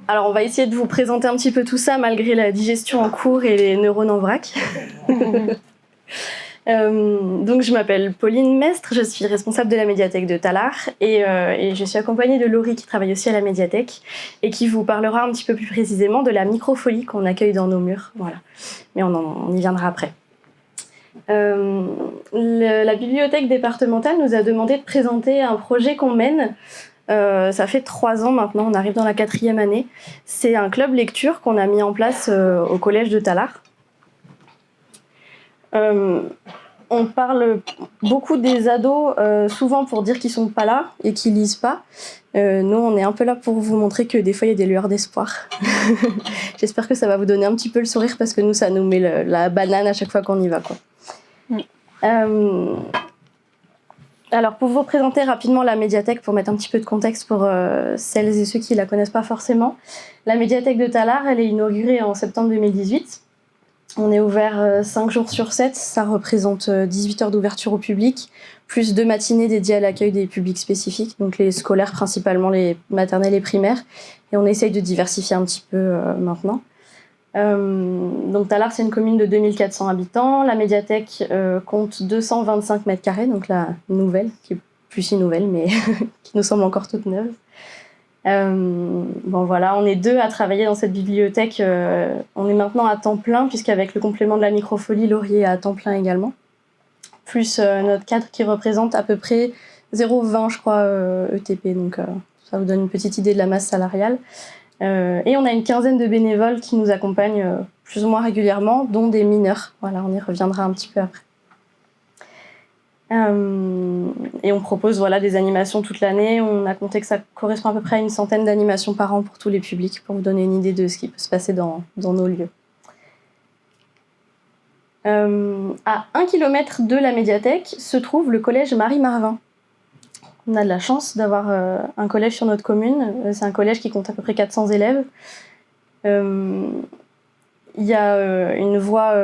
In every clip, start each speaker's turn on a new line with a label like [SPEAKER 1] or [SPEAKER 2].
[SPEAKER 1] Alors, on va essayer de vous présenter un petit peu tout ça malgré la digestion en cours et les neurones en vrac. Donc, je m'appelle Pauline Mestre, je suis responsable de la médiathèque de Tallard et je suis accompagnée de Laurie qui travaille aussi à la médiathèque et qui vous parlera un petit peu plus précisément de la microfolie qu'on accueille dans nos murs. Voilà. Mais on y viendra après. La bibliothèque départementale nous a demandé de présenter un projet qu'on mène. Ça fait 3 ans maintenant, on arrive dans la 4e année. C'est un club lecture qu'on a mis en place au collège de Tallard. On parle beaucoup des ados, souvent pour dire qu'ils sont pas là et qu'ils lisent pas. Nous, on est un peu là pour vous montrer que des fois, il y a des lueurs d'espoir. J'espère que ça va vous donner un petit peu le sourire parce que nous, ça nous met la banane à chaque fois qu'on y va, quoi. Alors, pour vous présenter rapidement la médiathèque, pour mettre un petit peu de contexte pour celles et ceux qui la connaissent pas forcément, la médiathèque de Tallard, elle est inaugurée en septembre 2018. On est ouvert 5 jours sur 7, ça représente 18 heures d'ouverture au public, plus 2 matinées dédiées à l'accueil des publics spécifiques, donc les scolaires principalement, les maternelles et primaires, et on essaye de diversifier un petit peu maintenant. Donc Tallard, c'est une commune de 2400 habitants, la médiathèque compte 225 mètres carrés, donc la nouvelle, qui est plus si nouvelle, mais qui nous semble encore toute neuve. Bon voilà, on est 2 à travailler dans cette bibliothèque. On est maintenant à temps plein, puisqu'avec le complément de la microfolie, Laurie est à temps plein également. Plus notre cadre qui représente à peu près 0,20 je crois ETP, donc ça vous donne une petite idée de la masse salariale. Et on a une quinzaine de bénévoles qui nous accompagnent plus ou moins régulièrement, dont des mineurs. Voilà, on y reviendra un petit peu après. Et on propose des animations toute l'année. On a compté que ça correspond à peu près à une centaine d'animations par an pour tous les publics, pour vous donner une idée de ce qui peut se passer dans nos lieux. À 1 km de la médiathèque se trouve le collège Marie-Marvin. On a de la chance d'avoir un collège sur notre commune. C'est un collège qui compte à peu près 400 élèves. Il y a une voie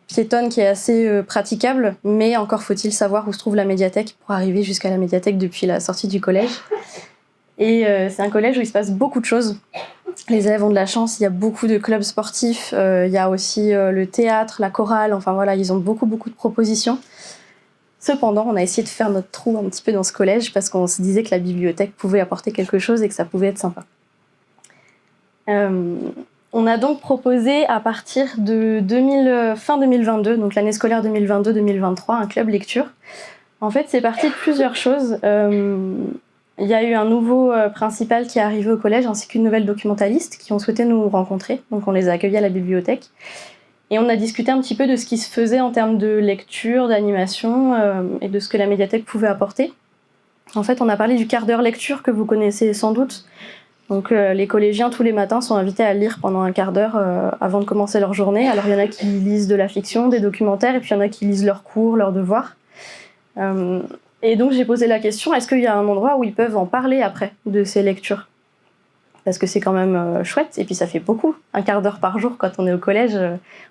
[SPEAKER 1] piétonne qui est assez praticable, mais encore faut-il savoir où se trouve la médiathèque pour arriver jusqu'à la médiathèque depuis la sortie du collège. Et c'est un collège où il se passe beaucoup de choses. Les élèves ont de la chance, il y a beaucoup de clubs sportifs, il y a aussi le théâtre, la chorale, enfin voilà, ils ont beaucoup de propositions. Cependant, on a essayé de faire notre trou un petit peu dans ce collège parce qu'on se disait que la bibliothèque pouvait apporter quelque chose et que ça pouvait être sympa. On a donc proposé à partir de fin 2022, donc l'année scolaire 2022-2023, un club lecture. En fait, c'est parti de plusieurs choses. Il y a eu un nouveau principal qui est arrivé au collège, ainsi qu'une nouvelle documentaliste qui ont souhaité nous rencontrer. Donc on les a accueillis à la bibliothèque. Et on a discuté un petit peu de ce qui se faisait en termes de lecture, d'animation et de ce que la médiathèque pouvait apporter. En fait, on a parlé du quart d'heure lecture que vous connaissez sans doute. Donc les collégiens tous les matins sont invités à lire pendant un quart d'heure avant de commencer leur journée. Alors il y en a qui lisent de la fiction, des documentaires, et puis il y en a qui lisent leurs cours, leurs devoirs. Et donc j'ai posé la question, est-ce qu'il y a un endroit où ils peuvent en parler après de ces lectures ? Parce que c'est quand même chouette, et puis ça fait beaucoup. Un quart d'heure par jour quand on est au collège,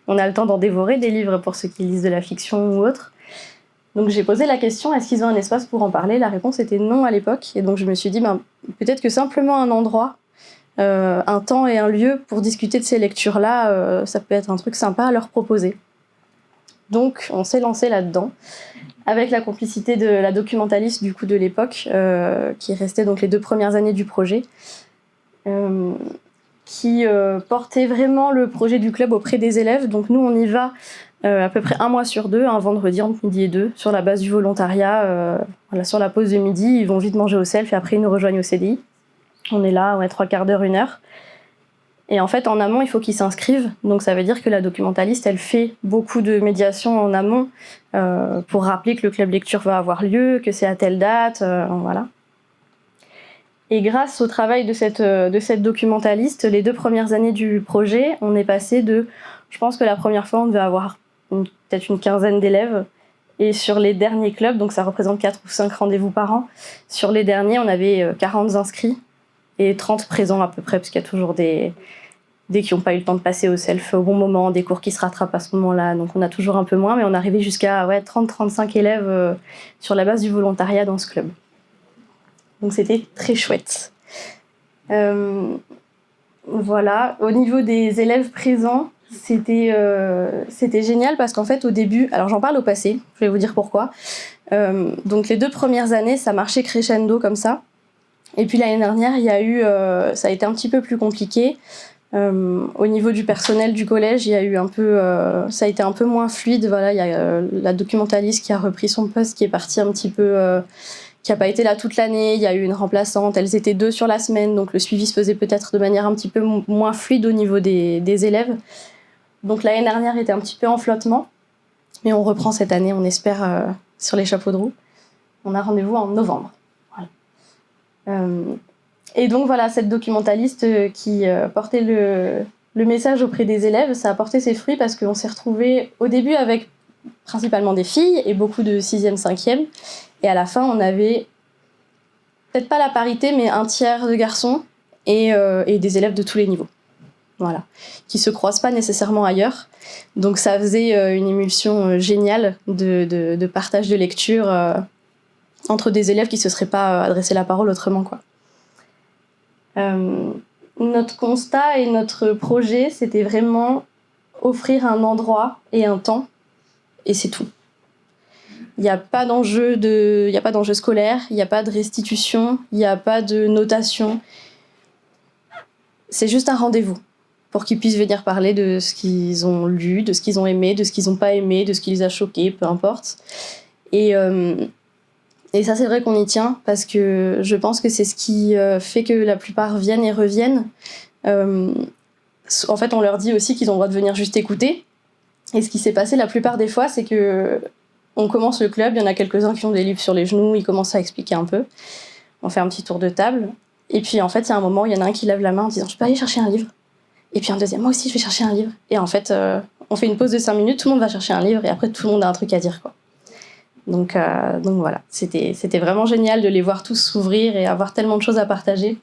[SPEAKER 1] on a le temps d'en dévorer des livres pour ceux qui lisent de la fiction ou autre. Donc j'ai posé la question, est-ce qu'ils ont un espace pour en parler ? La réponse était non à l'époque, et donc je me suis dit, peut-être que simplement un endroit, un temps et un lieu pour discuter de ces lectures-là, ça peut être un truc sympa à leur proposer. Donc on s'est lancé là-dedans, avec la complicité de la documentaliste du coup de l'époque, qui restait donc les 2 premières années du projet, qui portait vraiment le projet du club auprès des élèves. Donc nous on y va à peu près 1 mois sur 2, un vendredi entre midi et 2, sur la base du volontariat. Sur la pause de midi, ils vont vite manger au self et après ils nous rejoignent au CDI. On est là, 3 quarts d'heure, 1 heure. Et en fait, en amont, il faut qu'ils s'inscrivent. Donc ça veut dire que la documentaliste, elle fait beaucoup de médiation en amont pour rappeler que le club lecture va avoir lieu, que c'est à telle date, voilà. Et grâce au travail de cette documentaliste, les 2 premières années du projet, on est passé de... Je pense que la première fois, on devait avoir peut-être une quinzaine d'élèves. Et sur les derniers clubs, donc ça représente 4 ou 5 rendez-vous par an, sur les derniers, on avait 40 inscrits et 30 présents à peu près, parce qu'il y a toujours des qui n'ont pas eu le temps de passer au self au bon moment, des cours qui se rattrapent à ce moment-là. Donc on a toujours un peu moins, mais on arrivait jusqu'à 30-35 élèves sur la base du volontariat dans ce club. Donc c'était très chouette. Voilà. Au niveau des élèves présents, c'était génial parce qu'en fait, au début, alors j'en parle au passé, je vais vous dire pourquoi. Donc les 2 premières années, ça marchait crescendo comme ça. Et puis l'année dernière, ça a été un petit peu plus compliqué. Au niveau du personnel du collège, ça a été un peu moins fluide. Voilà, il y a la documentaliste qui a repris son poste, qui est partie un petit peu, qui n'a pas été là toute l'année. Il y a eu une remplaçante. Elles étaient 2 sur la semaine, donc le suivi se faisait peut-être de manière un petit peu moins fluide au niveau des élèves. Donc l'année dernière était un petit peu en flottement, mais on reprend cette année, on espère, sur les chapeaux de roue. On a rendez-vous en novembre. Voilà. Et donc voilà, cette documentaliste qui portait le message auprès des élèves, ça a porté ses fruits parce qu'on s'est retrouvés au début avec principalement des filles et beaucoup de 6e, 5e. Et à la fin, on avait peut-être pas la parité, mais un tiers de garçons et des élèves de tous les niveaux. Voilà. Qui se croisent pas nécessairement ailleurs. Donc ça faisait une émulsion géniale de partage de lecture entre des élèves qui se seraient pas adressé la parole autrement, quoi. Notre constat et notre projet, c'était vraiment offrir un endroit et un temps, et c'est tout. Il n'y a pas d'enjeu scolaire, il n'y a pas de restitution, il n'y a pas de notation. C'est juste un rendez-vous pour qu'ils puissent venir parler de ce qu'ils ont lu, de ce qu'ils ont aimé, de ce qu'ils n'ont pas aimé, de ce qui les a choqués, peu importe. Et ça, c'est vrai qu'on y tient, parce que je pense que c'est ce qui fait que la plupart viennent et reviennent. En fait, on leur dit aussi qu'ils ont le droit de venir juste écouter. Et ce qui s'est passé la plupart des fois, c'est que on commence le club, il y en a quelques-uns qui ont des livres sur les genoux, ils commencent à expliquer un peu. On fait un petit tour de table. Et puis, en fait, il y a un moment où il y en a un qui lève la main en disant « Je peux aller chercher un livre ?» Et puis un deuxième « Moi aussi, je vais chercher un livre. » Et en fait, on fait une pause de 5 minutes, tout le monde va chercher un livre, et après, tout le monde a un truc à dire, quoi. Donc voilà, c'était vraiment génial de les voir tous s'ouvrir et avoir tellement de choses à partager.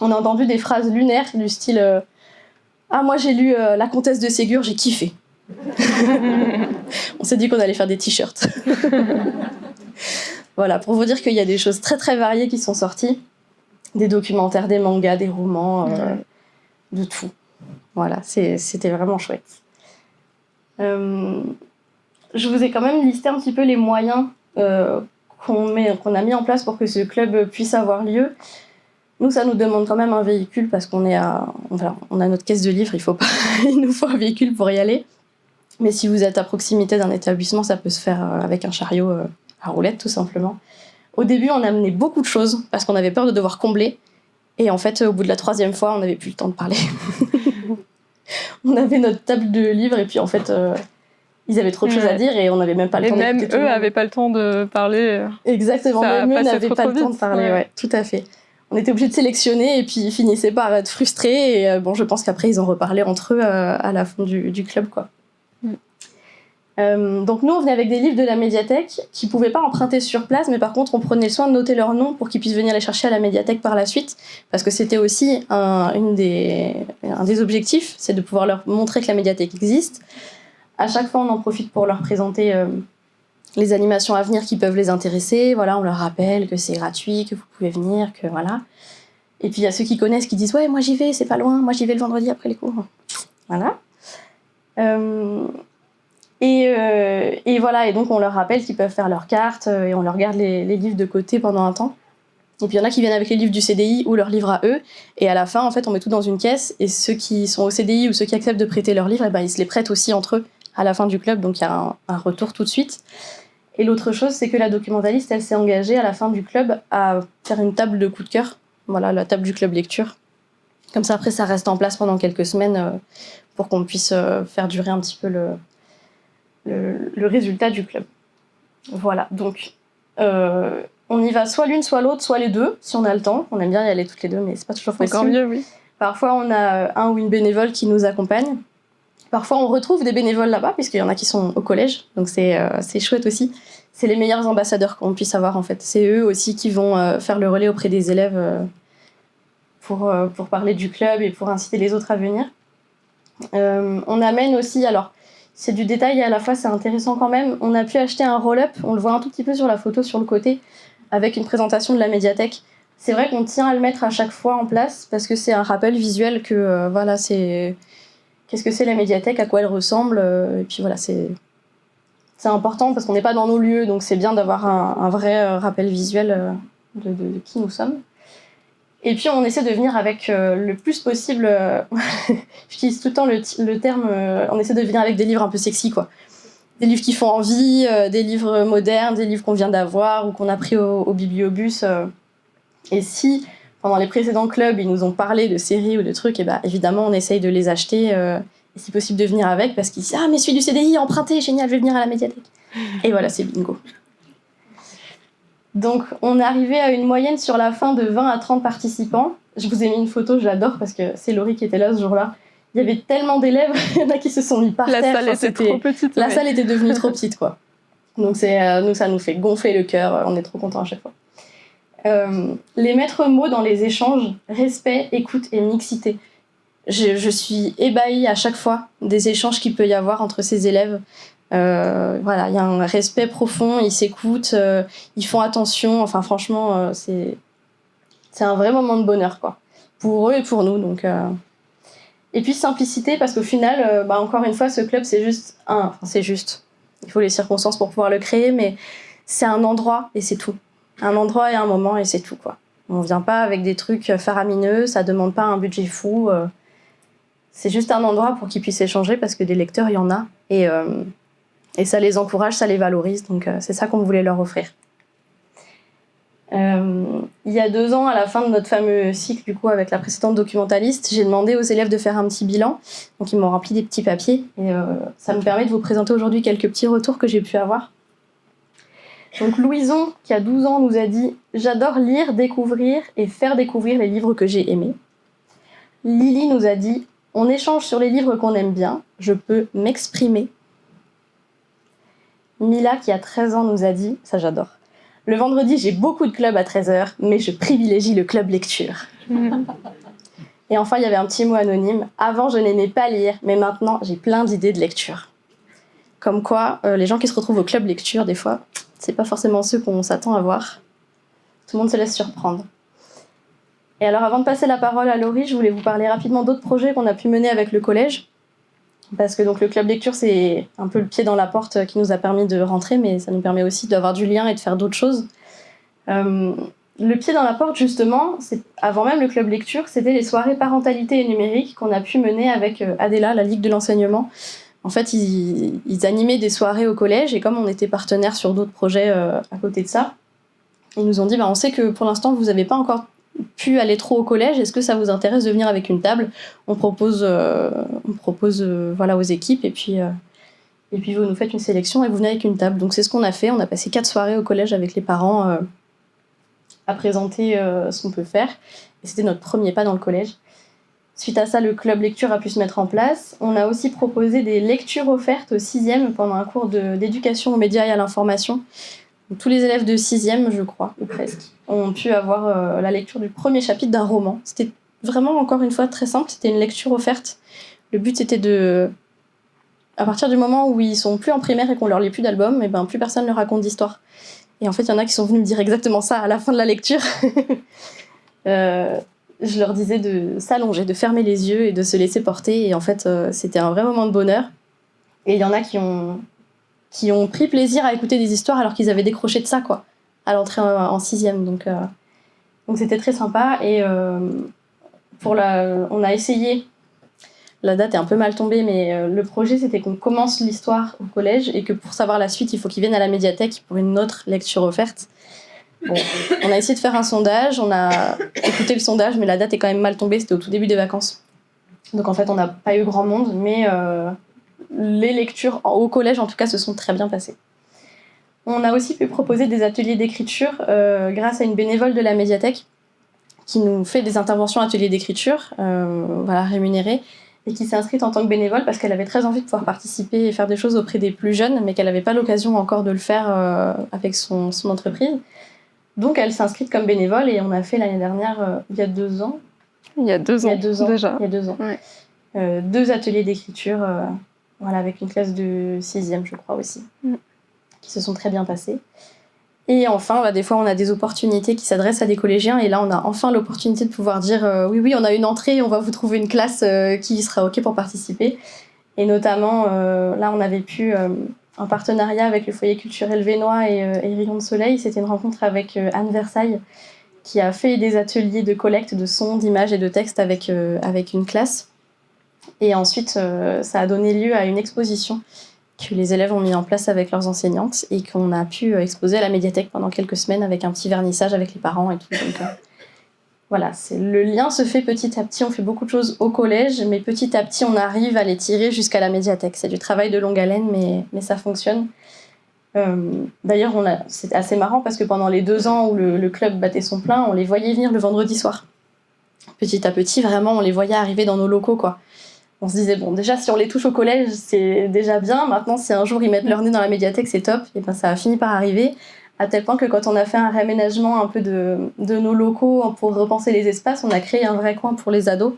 [SPEAKER 1] On a entendu des phrases lunaires du style Ah, moi j'ai lu La Comtesse de Ségur, j'ai kiffé. On s'est dit qu'on allait faire des t-shirts. Voilà, pour vous dire qu'il y a des choses très très variées qui sont sorties. Des documentaires, des mangas, des romans, de tout. Voilà, c'était vraiment chouette. Je vous ai quand même listé un petit peu les moyens qu'on a mis en place pour que ce club puisse avoir lieu. Nous, ça nous demande quand même un véhicule parce qu'on on a notre caisse de livres, il nous faut un véhicule pour y aller. Mais si vous êtes à proximité d'un établissement, ça peut se faire avec un chariot à roulettes, tout simplement. Au début, on a amené beaucoup de choses parce qu'on avait peur de devoir combler. Et en fait, au bout de la 3e fois, on n'avait plus le temps de parler. On avait notre table de livres et puis en fait... ils avaient trop de choses à dire et on n'avait même pas le temps d'écouter.
[SPEAKER 2] Et même eux n'avaient pas le temps de parler.
[SPEAKER 1] Exactement, même eux n'avaient pas le temps de parler, ouais, tout à fait. On était obligés de sélectionner et puis ils finissaient par être frustrés. Et je pense qu'après, ils ont reparlé entre eux à la fin du club, quoi. Donc nous, on venait avec des livres de la médiathèque qui ne pouvaient pas emprunter sur place, mais par contre, on prenait le soin de noter leur nom pour qu'ils puissent venir les chercher à la médiathèque par la suite, parce que c'était aussi un des objectifs, c'est de pouvoir leur montrer que la médiathèque existe. À chaque fois, on en profite pour leur présenter les animations à venir qui peuvent les intéresser. Voilà, on leur rappelle que c'est gratuit, que vous pouvez venir, que voilà. Et puis, il y a ceux qui connaissent qui disent « Ouais, moi j'y vais, c'est pas loin, moi j'y vais le vendredi après les cours. » Voilà. Et voilà, et donc on leur rappelle qu'ils peuvent faire leur carte et on leur garde les livres de côté pendant un temps. Et puis il y en a qui viennent avec les livres du CDI ou leurs livres à eux. Et à la fin, en fait, on met tout dans une caisse. Et ceux qui sont au CDI ou ceux qui acceptent de prêter leurs livres, ils se les prêtent aussi entre eux à la fin du club. Donc il y a un retour tout de suite. Et l'autre chose, c'est que la documentaliste, elle s'est engagée à la fin du club à faire une table de coup de cœur. Voilà, la table du club lecture. Comme ça, après, ça reste en place pendant quelques semaines pour qu'on puisse faire durer un petit peu le résultat du club. Voilà, donc on y va soit l'une, soit l'autre, soit les deux, si on a le temps. On aime bien y aller toutes les deux, mais c'est pas toujours possible.
[SPEAKER 2] Encore mieux, oui.
[SPEAKER 1] Parfois, on a un ou une bénévole qui nous accompagne. Parfois, on retrouve des bénévoles là-bas, puisqu'il y en a qui sont au collège, donc c'est chouette aussi. C'est les meilleurs ambassadeurs qu'on puisse avoir, en fait. C'est eux aussi qui vont faire le relais auprès des élèves pour parler du club et pour inciter les autres à venir. On amène aussi, alors c'est du détail et à la fois c'est intéressant quand même, on a pu acheter un roll-up, on le voit un tout petit peu sur la photo sur le côté, avec une présentation de la médiathèque. C'est vrai qu'on tient à le mettre à chaque fois en place parce que c'est un rappel visuel que qu'est-ce que c'est la médiathèque, à quoi elle ressemble, et puis voilà, c'est important parce qu'on n'est pas dans nos lieux, donc c'est bien d'avoir un vrai rappel visuel de qui nous sommes. Et puis on essaie de venir avec le plus possible, j'utilise tout le temps le terme, on essaie de venir avec des livres un peu sexy, quoi. Des livres qui font envie, des livres modernes, des livres qu'on vient d'avoir ou qu'on a pris au bibliobus. Et si, pendant les précédents clubs, ils nous ont parlé de séries ou de trucs, et bah, évidemment, on essaye de les acheter, et si possible de venir avec, parce qu'ils disent « Ah, mais celui du CDI, emprunté, génial, je vais venir à la médiathèque ». Et voilà, c'est bingo. Donc, on est arrivé à une moyenne sur la fin de 20 à 30 participants. Je vous ai mis une photo, je l'adore, parce que c'est Laurie qui était là ce jour-là. Il y avait tellement d'élèves, il y en a qui se sont mis par terre.
[SPEAKER 2] La salle était trop petite.
[SPEAKER 1] La salle était devenue trop petite, quoi. Donc, nous, ça nous fait gonfler le cœur, on est trop contents à chaque fois. Les maîtres mots dans les échanges, respect, écoute et mixité. Je suis ébahie à chaque fois des échanges qu'il peut y avoir entre ces élèves. Voilà, il y a un respect profond, ils s'écoutent, ils font attention. Enfin, franchement, c'est un vrai moment de bonheur, quoi, pour eux et pour nous. Donc, et puis simplicité, parce qu'au final, encore une fois, ce club, c'est juste il faut les circonstances pour pouvoir le créer, mais c'est un endroit et c'est tout. Un endroit et un moment et c'est tout, quoi. On vient pas avec des trucs faramineux, ça demande pas un budget fou. C'est juste un endroit pour qu'ils puissent échanger parce que des lecteurs, il y en a. Et ça les encourage, ça les valorise. Donc c'est ça qu'on voulait leur offrir. Il y a 2 ans, à la fin de notre fameux cycle, du coup, avec la précédente documentaliste, j'ai demandé aux élèves de faire un petit bilan. Donc ils m'ont rempli des petits papiers. Et ça me permet de vous présenter aujourd'hui quelques petits retours que j'ai pu avoir. Donc Louison, qui a 12 ans, nous a dit « J'adore lire, découvrir et faire découvrir les livres que j'ai aimés. » Lily nous a dit « On échange sur les livres qu'on aime bien, je peux m'exprimer. » Mila, qui a 13 ans, nous a dit « Ça j'adore. Le vendredi, j'ai beaucoup de clubs à 13h, mais je privilégie le club lecture. » Et enfin, il y avait un petit mot anonyme « Avant, je n'aimais pas lire, mais maintenant, j'ai plein d'idées de lecture. » Comme quoi, les gens qui se retrouvent au club lecture, des fois, c'est pas forcément ceux qu'on s'attend à voir. Tout le monde se laisse surprendre. Et alors, avant de passer la parole à Laurie, je voulais vous parler rapidement d'autres projets qu'on a pu mener avec le collège. Parce que donc, le club lecture, c'est un peu le pied dans la porte qui nous a permis de rentrer, mais ça nous permet aussi d'avoir du lien et de faire d'autres choses. Le pied dans la porte, justement, avant même le club lecture, c'était les soirées parentalité et numérique qu'on a pu mener avec Adela, la Ligue de l'enseignement. En fait, ils animaient des soirées au collège et comme on était partenaires sur d'autres projets à côté de ça, ils nous ont dit on sait que pour l'instant vous n'avez pas encore pu aller trop au collège, est-ce que ça vous intéresse de venir avec une table ? On propose voilà, aux équipes et puis vous nous faites une sélection et vous venez avec une table. Donc c'est ce qu'on a fait, on a passé 4 soirées au collège avec les parents à présenter ce qu'on peut faire et c'était notre premier pas dans le collège. Suite à ça, le club lecture a pu se mettre en place. On a aussi proposé des lectures offertes au 6e pendant un cours d'éducation aux médias et à l'information. Donc, tous les élèves de 6e, je crois, ou presque, ont pu avoir la lecture du premier chapitre d'un roman. C'était vraiment, encore une fois, très simple. C'était une lecture offerte. Le but, c'était à partir du moment où ils sont plus en primaire et qu'on leur lit plus d'albums, et plus personne ne raconte d'histoire. Et en fait, il y en a qui sont venus me dire exactement ça à la fin de la lecture. Je leur disais de s'allonger, de fermer les yeux et de se laisser porter. Et en fait, c'était un vrai moment de bonheur. Et il y en a qui ont pris plaisir à écouter des histoires alors qu'ils avaient décroché de ça, quoi, à l'entrée en 6e. Donc c'était très sympa. Et on a essayé, la date est un peu mal tombée, mais le projet, c'était qu'on commence l'histoire au collège et que pour savoir la suite, il faut qu'ils viennent à la médiathèque pour une autre lecture offerte. Bon, on a essayé de faire un sondage, on a écouté le sondage, mais la date est quand même mal tombée, c'était au tout début des vacances. Donc en fait, on n'a pas eu grand monde, mais les lectures au collège, en tout cas, se sont très bien passées. On a aussi pu proposer des ateliers d'écriture grâce à une bénévole de la médiathèque qui nous fait des interventions ateliers d'écriture, rémunérées, et qui s'est inscrite en tant que bénévole parce qu'elle avait très envie de pouvoir participer et faire des choses auprès des plus jeunes, mais qu'elle n'avait pas l'occasion encore de le faire avec son entreprise. Donc elle s'est inscrite comme bénévole et on a fait l'année dernière, il y a 2 ans.
[SPEAKER 2] Il y a 2 ans déjà.
[SPEAKER 1] Il y a 2 ans.
[SPEAKER 2] Ouais.
[SPEAKER 1] 2 ateliers d'écriture, avec une classe de 6e, je crois aussi, qui se sont très bien passés. Et enfin, des fois, on a des opportunités qui s'adressent à des collégiens. Et là, on a enfin l'opportunité de pouvoir dire oui, on a une entrée, on va vous trouver une classe qui sera OK pour participer. Et notamment, là, on avait pu, en partenariat avec le foyer culturel Vénois et Rayon de Soleil, c'était une rencontre avec Anne Versailles, qui a fait des ateliers de collecte de sons, d'images et de textes avec une classe. Et ensuite, ça a donné lieu à une exposition que les élèves ont mis en place avec leurs enseignantes et qu'on a pu exposer à la médiathèque pendant quelques semaines avec un petit vernissage avec les parents et tout. Donc, voilà, le lien se fait petit à petit. On fait beaucoup de choses au collège, mais petit à petit, on arrive à les tirer jusqu'à la médiathèque. C'est du travail de longue haleine, mais ça fonctionne. D'ailleurs, c'est assez marrant parce que pendant les 2 ans où le club battait son plein, on les voyait venir le vendredi soir. Petit à petit, vraiment, on les voyait arriver dans nos locaux, quoi. On se disait, bon, déjà, si on les touche au collège, c'est déjà bien. Maintenant, si un jour ils mettent leur nez dans la médiathèque, c'est top. Et ben, ça a fini par arriver, à tel point que quand on a fait un réaménagement un peu de nos locaux pour repenser les espaces, on a créé un vrai coin pour les ados,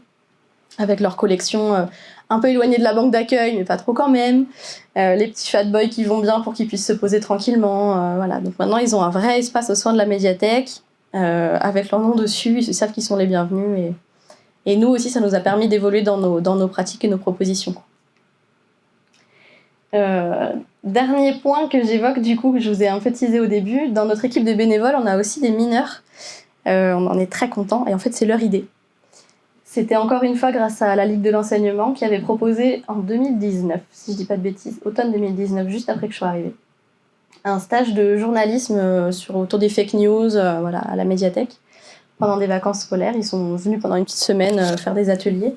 [SPEAKER 1] avec leur collection un peu éloignée de la banque d'accueil, mais pas trop quand même. Les petits fat boys qui vont bien pour qu'ils puissent se poser tranquillement. Voilà. Donc maintenant, ils ont un vrai espace au sein de la médiathèque, avec leur nom dessus. Ils savent qu'ils sont les bienvenus. Et nous aussi, ça nous a permis d'évoluer dans nos pratiques et nos propositions. Dernier point que j'évoque, du coup, que je vous ai un peu teasé au début, dans notre équipe de bénévoles, on a aussi des mineurs. On en est très contents, et en fait, c'est leur idée. C'était encore une fois grâce à la Ligue de l'enseignement qui avait proposé en 2019, si je dis pas de bêtises, automne 2019, juste après que je sois arrivée, un stage de journalisme autour des fake news à la médiathèque. Pendant des vacances scolaires, ils sont venus pendant une petite semaine faire des ateliers.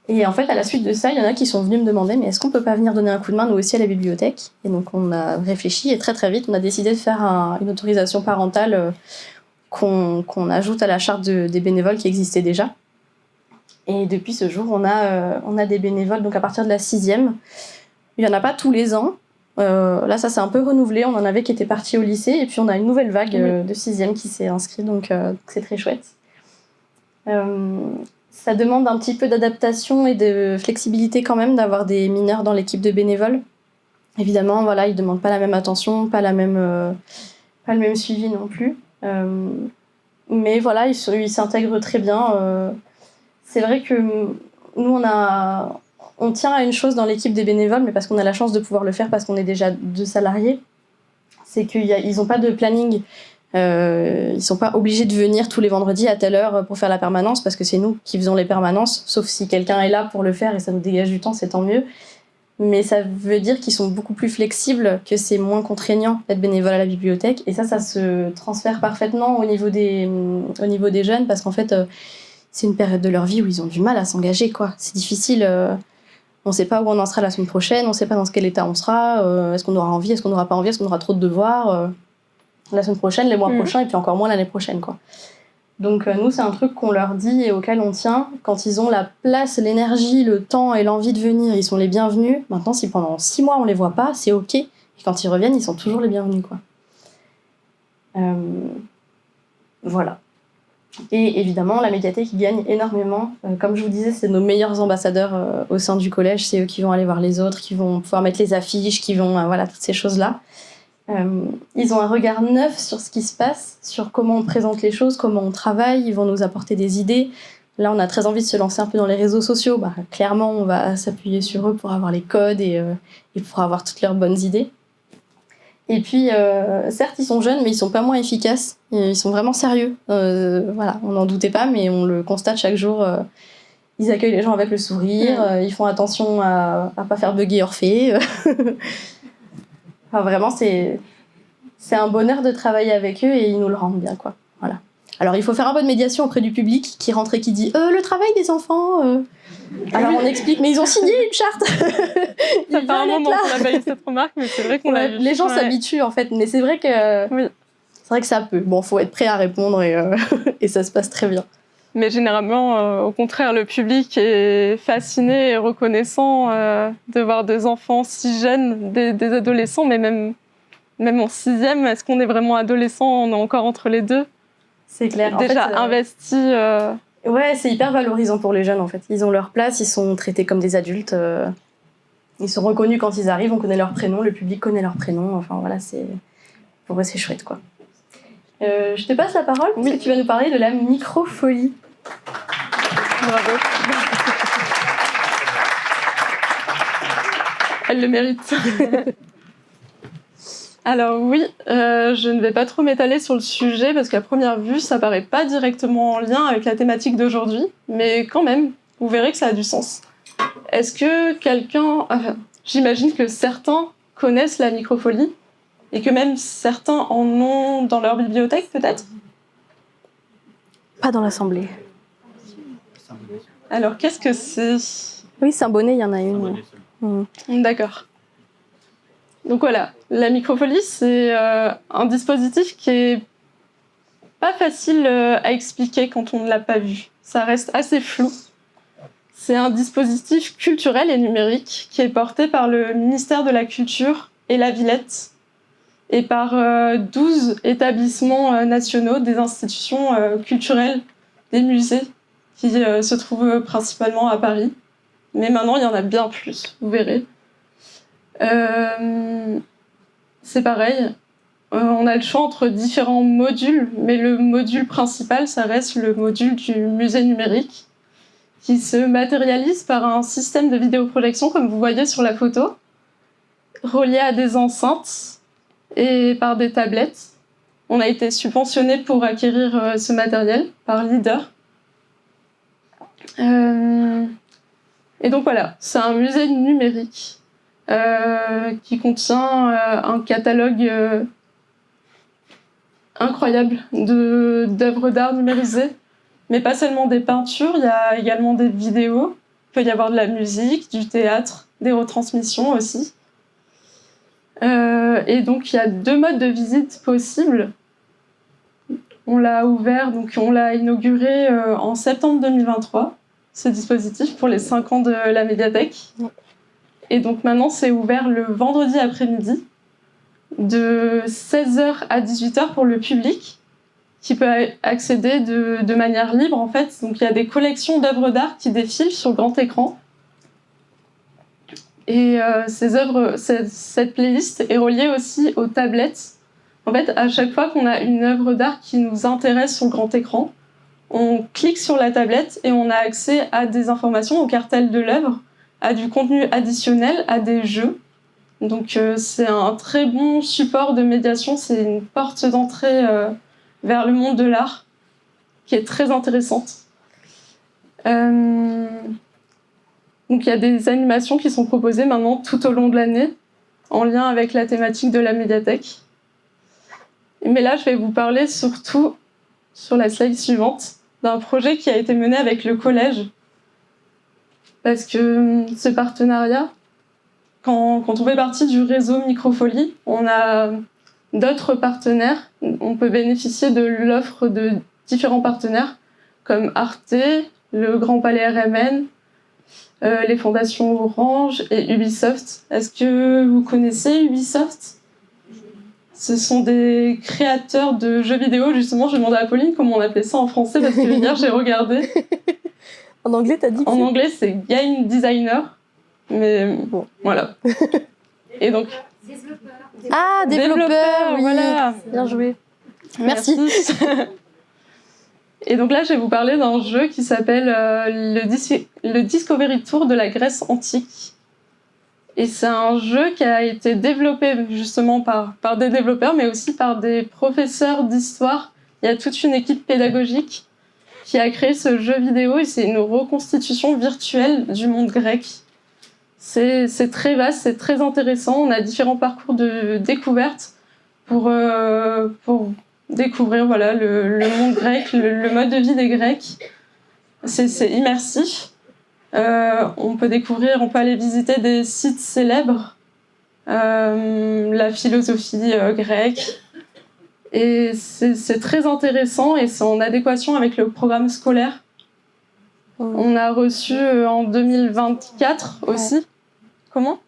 [SPEAKER 1] Et en fait, à la suite de ça, il y en a qui sont venus me demander mais est-ce qu'on peut pas venir donner un coup de main nous aussi à la bibliothèque ? Et donc on a réfléchi et très très vite, on a décidé de faire une autorisation parentale qu'on ajoute à la charte des bénévoles qui existait déjà. Et depuis ce jour, on a des bénévoles donc à partir de la 6e. Il y en a pas tous les ans. Là, ça s'est un peu renouvelé. On en avait qui étaient partis au lycée. Et puis, on a une nouvelle vague de 6e qui s'est inscrite. Donc, c'est très chouette. Ça demande un petit peu d'adaptation et de flexibilité quand même d'avoir des mineurs dans l'équipe de bénévoles. Évidemment, voilà, ils ne demandent pas la même attention, pas le même suivi non plus. Mais voilà, ils s'intègrent très bien. C'est vrai que nous, on tient à une chose dans l'équipe des bénévoles, mais parce qu'on a la chance de pouvoir le faire parce qu'on est déjà 2 salariés, c'est qu'ils n'ont pas de planning. Ils ne sont pas obligés de venir tous les vendredis à telle heure pour faire la permanence, parce que c'est nous qui faisons les permanences, sauf si quelqu'un est là pour le faire et ça nous dégage du temps, c'est tant mieux. Mais ça veut dire qu'ils sont beaucoup plus flexibles, que c'est moins contraignant d'être bénévole à la bibliothèque. Et ça se transfère parfaitement au niveau des jeunes, parce qu'en fait, c'est une période de leur vie où ils ont du mal à s'engager, quoi. C'est difficile. On ne sait pas où on en sera la semaine prochaine, on ne sait pas dans quel état on sera. Est-ce qu'on aura envie, est-ce qu'on n'aura pas envie, est-ce qu'on aura trop de devoirs la semaine prochaine, les mois prochains, et puis encore moins l'année prochaine, quoi. Donc nous, c'est un truc qu'on leur dit et auquel on tient. Quand ils ont la place, l'énergie, le temps et l'envie de venir, ils sont les bienvenus. Maintenant, si pendant 6 mois on les voit pas, c'est ok. Et quand ils reviennent, ils sont toujours les bienvenus, quoi. Voilà. Et évidemment, la médiathèque y gagne énormément. Comme je vous disais, c'est nos meilleurs ambassadeurs au sein du collège. C'est eux qui vont aller voir les autres, qui vont pouvoir mettre les affiches, qui vont... voilà, toutes ces choses-là. Ils ont un regard neuf sur ce qui se passe, sur comment on présente les choses, comment on travaille. Ils vont nous apporter des idées. Là, on a très envie de se lancer un peu dans les réseaux sociaux. Clairement, on va s'appuyer sur eux pour avoir les codes et pour avoir toutes leurs bonnes idées. Et puis, certes, ils sont jeunes, mais ils sont pas moins efficaces. Ils sont vraiment sérieux. Voilà, on n'en doutait pas, mais on le constate chaque jour. Ils accueillent les gens avec le sourire. Ils font attention à pas faire bugger Orphée. Enfin, vraiment, c'est un bonheur de travailler avec eux et ils nous le rendent bien, quoi. Voilà. Alors, il faut faire un peu de médiation auprès du public qui rentre et qui dit le travail des enfants. Alors, on explique, mais ils ont signé une charte.
[SPEAKER 2] Ça fait un moment qu'on n'a pas eu cette remarque, mais c'est vrai qu'on l'a eu.
[SPEAKER 1] Les gens s'habituent, en fait, mais c'est vrai que...
[SPEAKER 2] Oui.
[SPEAKER 1] C'est vrai que ça peut. Bon, faut être prêt à répondre et ça se passe très bien.
[SPEAKER 2] Mais généralement, au contraire, le public est fasciné et reconnaissant de voir des enfants si jeunes, des adolescents, mais même en 6e, est-ce qu'on est vraiment adolescent ? On est encore entre les deux.
[SPEAKER 1] C'est clair.
[SPEAKER 2] Déjà investi.
[SPEAKER 1] Ouais, c'est hyper valorisant pour les jeunes, en fait. Ils ont leur place, ils sont traités comme des adultes. Ils sont reconnus quand ils arrivent, on connaît leur prénom, le public connaît leur prénom. Enfin, voilà, pour eux, c'est chouette, quoi. Je te passe la parole parce que tu vas nous parler de la microfolie.
[SPEAKER 2] Bravo. Elle le mérite. Alors oui, je ne vais pas trop m'étaler sur le sujet parce qu'à première vue, ça paraît pas directement en lien avec la thématique d'aujourd'hui, mais quand même, vous verrez que ça a du sens. Est-ce que quelqu'un... Enfin, j'imagine que certains connaissent la microfolie et que même certains en ont dans leur bibliothèque, peut-être ?
[SPEAKER 1] Pas dans l'assemblée.
[SPEAKER 2] Alors, qu'est-ce que c'est ?
[SPEAKER 1] Oui, Saint-Bonnet, il y en a une.
[SPEAKER 2] D'accord. Donc voilà, la microfolie, c'est un dispositif qui est pas facile à expliquer quand on ne l'a pas vu. Ça reste assez flou. C'est un dispositif culturel et numérique qui est porté par le ministère de la Culture et la Villette et par 12 établissements nationaux, des institutions culturelles, des musées qui se trouvent principalement à Paris. Mais maintenant, il y en a bien plus, vous verrez. C'est pareil, on a le choix entre différents modules, mais le module principal, ça reste le module du musée numérique, qui se matérialise par un système de vidéoprojection, comme vous voyez sur la photo, relié à des enceintes et par des tablettes. On a été subventionné pour acquérir ce matériel par Leader. Et donc voilà, c'est un musée numérique qui contient un catalogue incroyable d'œuvres d'art numérisées, mais pas seulement des peintures, il y a également des vidéos, il peut y avoir de la musique, du théâtre, des retransmissions aussi. Et donc il y a 2 modes de visite possibles. On l'a ouvert, donc on l'a inauguré en septembre 2023, ce dispositif pour les 5 ans de la médiathèque. Et donc maintenant, c'est ouvert le vendredi après-midi, de 16h à 18h pour le public, qui peut accéder de manière libre, en fait. Donc il y a des collections d'œuvres d'art qui défilent sur le grand écran. Et cette playlist est reliée aussi aux tablettes. En fait, à chaque fois qu'on a une œuvre d'art qui nous intéresse sur le grand écran, on clique sur la tablette et on a accès à des informations, au cartel de l'œuvre, à du contenu additionnel, à des jeux. Donc c'est un très bon support de médiation, c'est une porte d'entrée vers le monde de l'art qui est très intéressante. Donc il y a des animations qui sont proposées maintenant tout au long de l'année, en lien avec la thématique de la médiathèque. Mais là, je vais vous parler surtout, sur la slide suivante, d'un projet qui a été mené avec le collège. Parce que ce partenariat, quand on fait partie du réseau Microfolie, on a d'autres partenaires. On peut bénéficier de l'offre de différents partenaires, comme Arte, le Grand Palais RMN, les fondations Orange et Ubisoft. Est-ce que vous connaissez Ubisoft ? Ce sont des créateurs de jeux vidéo. Justement, je demandais à Pauline comment on appelait ça en français, parce que hier, j'ai regardé.
[SPEAKER 1] En anglais, t'as dit que
[SPEAKER 2] En anglais, c'est game designer. Mais bon, voilà. Et donc...
[SPEAKER 1] Ah, développeur, oui.
[SPEAKER 2] Voilà.
[SPEAKER 1] Bien joué. Merci.
[SPEAKER 2] Et donc là, je vais vous parler d'un jeu qui s'appelle le Discovery Tour de la Grèce antique. Et c'est un jeu qui a été développé justement par des développeurs, mais aussi par des professeurs d'histoire. Il y a toute une équipe pédagogique qui a créé ce jeu vidéo et c'est une reconstitution virtuelle du monde grec. C'est très vaste, c'est très intéressant. On a différents parcours de découverte pour découvrir voilà, le monde grec, le mode de vie des Grecs. C'est immersif. On peut aller visiter des sites célèbres, la philosophie grecque. Et c'est très intéressant et c'est en adéquation avec le programme scolaire. On a reçu en 2024 aussi. Ouais. Comment ?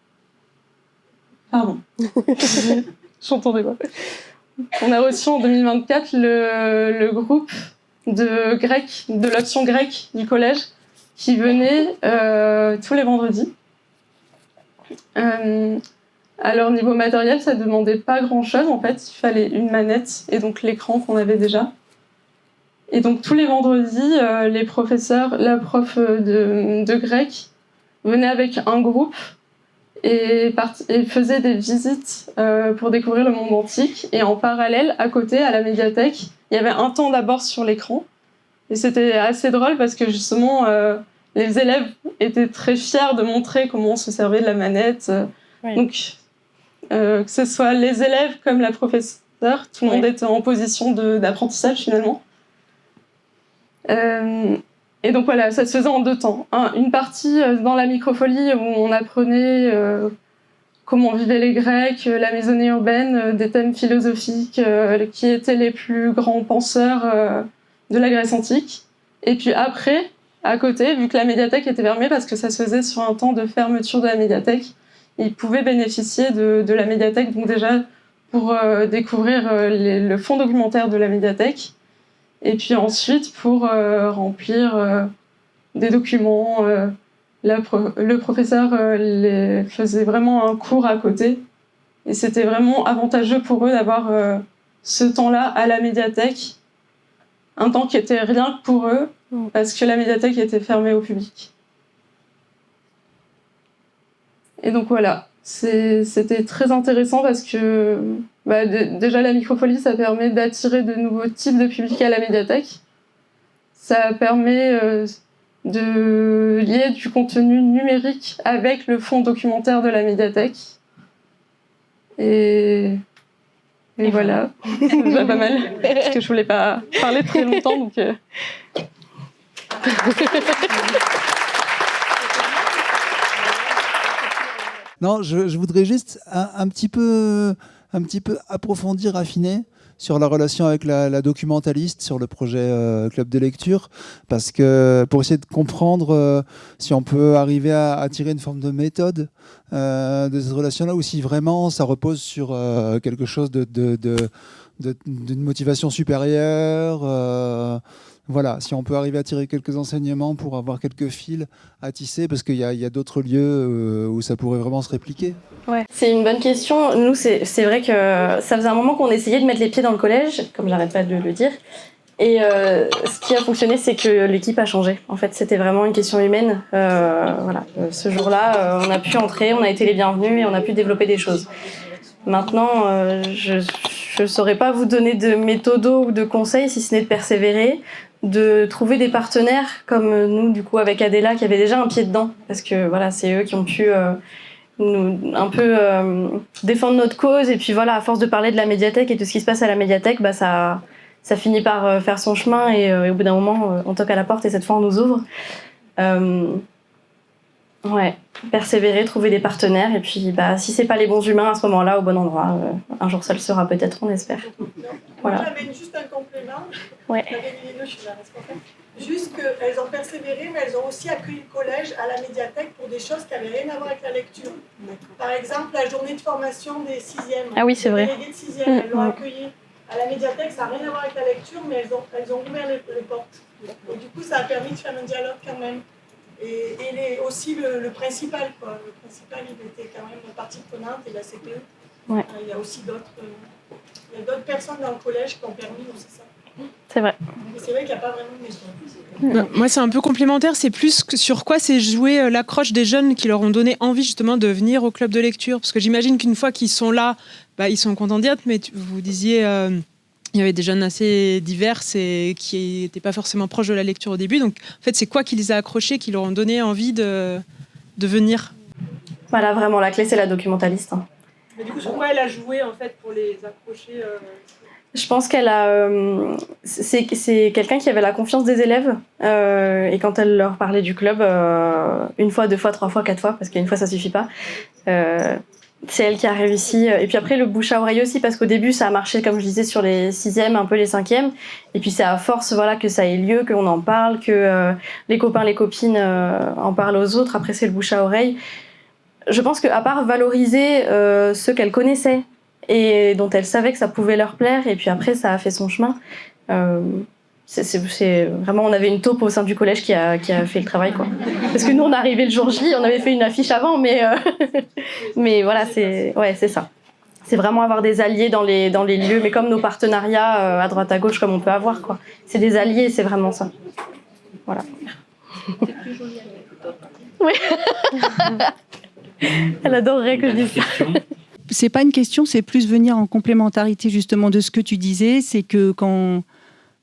[SPEAKER 2] Pardon. J'entendais pas. On a reçu en 2024 le groupe de l'option grecque du collège qui venait tous les vendredis. Alors niveau matériel, ça demandait pas grand-chose en fait. Il fallait une manette et donc l'écran qu'on avait déjà. Et donc tous les vendredis, les professeurs, la prof de grec venait avec un groupe et faisait des visites pour découvrir le monde antique. Et en parallèle, à côté, à la médiathèque, il y avait un temps d'abord sur l'écran. Et c'était assez drôle parce que justement, les élèves étaient très fiers de montrer comment on se servait de la manette.
[SPEAKER 1] Oui.
[SPEAKER 2] Donc, que ce soit les élèves comme la professeure, tout le monde était en position d'apprentissage finalement. Et donc voilà, ça se faisait en 2 temps. Une partie dans la microfolie où on apprenait comment vivaient les Grecs, la maisonnée urbaine, des thèmes philosophiques qui étaient les plus grands penseurs de la Grèce antique. Et puis après, à côté, vu que la médiathèque était fermée, parce que ça se faisait sur un temps de fermeture de la médiathèque, ils pouvaient bénéficier de la médiathèque, donc déjà pour découvrir le fonds documentaire de la médiathèque, et puis ensuite pour remplir des documents. Le professeur faisait vraiment un cours à côté, et c'était vraiment avantageux pour eux d'avoir ce temps-là à la médiathèque, un temps qui était rien que pour eux, parce que la médiathèque était fermée au public. Et donc voilà, c'était très intéressant parce que déjà la microfolie, ça permet d'attirer de nouveaux types de publics à la médiathèque. Ça permet de lier du contenu numérique avec le fonds documentaire de la médiathèque. Et voilà, c'est déjà pas mal, parce que je voulais pas parler très longtemps, donc...
[SPEAKER 3] Non, je voudrais juste un petit peu approfondir, affiner sur la relation avec la documentaliste, sur le projet Club de lecture, parce que pour essayer de comprendre si on peut arriver à tirer une forme de méthode de cette relation-là, ou si vraiment ça repose sur quelque chose d'une motivation supérieure. Voilà, si on peut arriver à tirer quelques enseignements pour avoir quelques fils à tisser, parce qu'il y a d'autres lieux où ça pourrait vraiment se répliquer.
[SPEAKER 1] Ouais, c'est une bonne question. Nous, c'est vrai que ça faisait un moment qu'on essayait de mettre les pieds dans le collège, comme j'arrête pas de le dire. Et ce qui a fonctionné, c'est que l'équipe a changé. En fait, c'était vraiment une question humaine. Ce jour-là, on a pu entrer, on a été les bienvenus et on a pu développer des choses. Maintenant, je ne saurais pas vous donner de méthodos ou de conseils, si ce n'est de persévérer, de trouver des partenaires comme nous, du coup, avec Adela, qui avait déjà un pied dedans. Parce que voilà, c'est eux qui ont pu nous un peu défendre notre cause. Et puis voilà, à force de parler de la médiathèque et de ce qui se passe à la médiathèque, ça finit par faire son chemin. Et au bout d'un moment, on toque à la porte et cette fois, on nous ouvre. Ouais, persévérer, trouver des partenaires, et puis si c'est pas les bons humains à ce moment-là, au bon endroit, un jour ça le sera peut-être, on espère. Voilà.
[SPEAKER 4] Moi j'avais juste un complément.
[SPEAKER 1] Ouais.
[SPEAKER 4] Je suis la responsable. Juste qu'elles ont persévéré, mais elles ont aussi accueilli le collège à la médiathèque pour des choses qui n'avaient rien à voir avec la lecture. Par exemple, la journée de formation des 6e.
[SPEAKER 1] Ah oui, c'est vrai.
[SPEAKER 4] Les délégués de 6e, elles l'ont accueilli à la médiathèque, ça n'a rien à voir avec la lecture, mais elles ont ouvert les portes. Et du coup, ça a permis de faire un dialogue quand même. Et aussi le principal, quoi. Le principal, il était quand même partie prenante, et la CPE.
[SPEAKER 1] Ouais.
[SPEAKER 4] Il y a aussi d'autres personnes dans le collège qui ont permis aussi ça.
[SPEAKER 1] C'est vrai.
[SPEAKER 4] Mais c'est vrai qu'il n'y a pas vraiment de méthode.
[SPEAKER 5] Moi, c'est un peu complémentaire. C'est plus sur quoi c'est joué l'accroche des jeunes qui leur ont donné envie justement de venir au club de lecture. Parce que j'imagine qu'une fois qu'ils sont là, ils sont contents d'y être. Mais vous disiez... il y avait des jeunes assez divers et qui n'étaient pas forcément proches de la lecture au début. Donc, en fait, c'est quoi qui les a accrochés, qui leur ont donné envie de venir ?
[SPEAKER 1] Voilà, vraiment, la clé, c'est la documentaliste.
[SPEAKER 4] Mais du coup, sur quoi elle a joué, en fait, pour les accrocher
[SPEAKER 1] Je pense qu'elle a... c'est quelqu'un qui avait la confiance des élèves. Et quand elle leur parlait du club, 1 fois, 2 fois, 3 fois, 4 fois, parce qu'une fois, ça suffit pas... c'est elle qui a réussi. Et puis après, le bouche à oreille aussi, parce qu'au début, ça a marché, comme je disais, sur les 6e, un peu les 5e. Et puis c'est à force que ça ait lieu, qu'on en parle, que les copains, les copines en parlent aux autres. Après, c'est le bouche à oreille. Je pense qu'à part valoriser ceux qu'elle connaissait et dont elle savait que ça pouvait leur plaire, et puis après, ça a fait son chemin. c'est vraiment, on avait une taupe au sein du collège qui a fait le travail, quoi. Parce que nous, on est arrivé le jour J, on avait fait une affiche avant, mais voilà, c'est ça. C'est vraiment avoir des alliés dans les lieux, mais comme nos partenariats à droite à gauche, comme on peut avoir, quoi. C'est des alliés, c'est vraiment ça. Voilà. C'est plus joli à. Oui. Elle adorerait que je dise ça.
[SPEAKER 6] C'est pas une question, c'est plus venir en complémentarité justement de ce que tu disais. C'est que quand,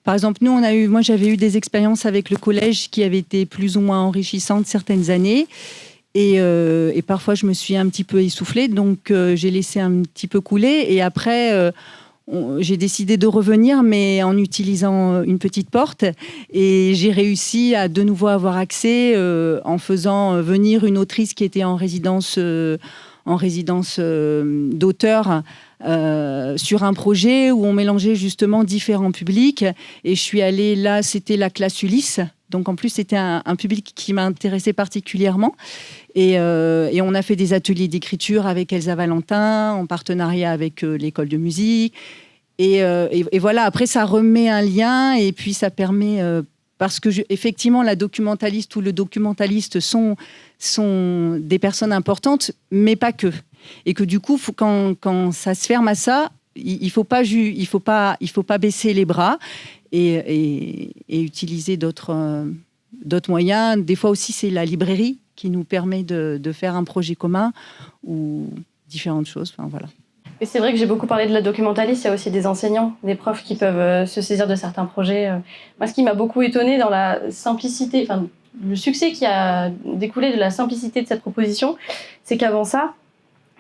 [SPEAKER 6] par exemple, moi j'avais eu des expériences avec le collège qui avaient été plus ou moins enrichissantes certaines années. Et parfois je me suis un petit peu essoufflée, donc j'ai laissé un petit peu couler. Et après, j'ai décidé de revenir, mais en utilisant une petite porte. Et j'ai réussi à de nouveau avoir accès en faisant venir une autrice qui était en résidence d'auteur sur un projet où on mélangeait justement différents publics. Et je suis allée là, c'était la classe Ulysse. Donc en plus, c'était un public qui m'intéressait particulièrement. Et on a fait des ateliers d'écriture avec Elsa Valentin, en partenariat avec l'école de musique. Et voilà, après, ça remet un lien et puis ça permet... parce que effectivement, la documentaliste ou le documentaliste sont des personnes importantes, mais pas que. Et que du coup, quand ça se ferme à ça, il faut pas baisser les bras et utiliser d'autres moyens. Des fois aussi, c'est la librairie qui nous permet de faire un projet commun ou différentes choses. Enfin, voilà.
[SPEAKER 1] Et c'est vrai que j'ai beaucoup parlé de la documentaliste, il y a aussi des enseignants, des profs qui peuvent se saisir de certains projets. Moi, ce qui m'a beaucoup étonnée dans la simplicité, enfin, le succès qui a découlé de la simplicité de cette proposition, c'est qu'avant ça,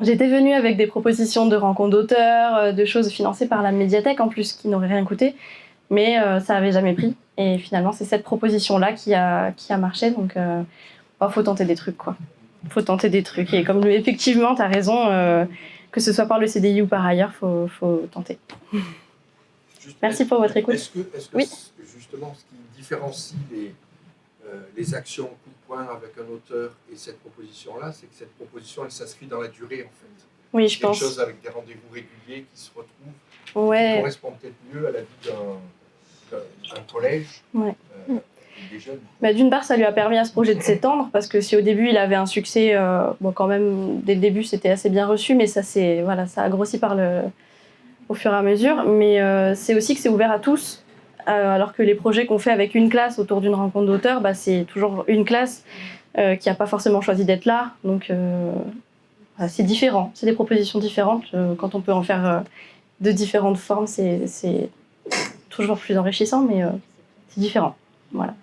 [SPEAKER 1] j'étais venue avec des propositions de rencontres d'auteurs, de choses financées par la médiathèque en plus, qui n'auraient rien coûté, mais ça n'avait jamais pris. Et finalement, c'est cette proposition-là qui a marché, donc faut tenter des trucs, quoi. Faut tenter des trucs. Et comme effectivement, tu as raison, que ce soit par le CDI ou par ailleurs, faut tenter. Merci pour votre écoute.
[SPEAKER 7] Est-ce que
[SPEAKER 1] oui.
[SPEAKER 7] Justement, ce qui différencie les actions coup de poing avec un auteur et cette proposition-là, c'est que cette proposition, elle s'inscrit dans la durée, en fait.
[SPEAKER 1] Oui, je pense.
[SPEAKER 7] Quelque chose avec des rendez-vous réguliers qui se retrouvent,
[SPEAKER 1] ouais.
[SPEAKER 7] qui correspondent peut-être mieux à la vie d'un collège.
[SPEAKER 1] Ouais.
[SPEAKER 7] Des jeunes.
[SPEAKER 1] Bah, d'une part, ça lui a permis à ce projet de s'étendre, parce que si au début il avait un succès, quand même, dès le début c'était assez bien reçu, mais ça a grossi au fur et à mesure. Mais c'est aussi que c'est ouvert à tous, alors que les projets qu'on fait avec une classe autour d'une rencontre d'auteurs, c'est toujours une classe qui n'a pas forcément choisi d'être là. Donc c'est différent, c'est des propositions différentes. Quand on peut en faire de différentes formes, c'est toujours plus enrichissant, mais c'est différent. Voilà.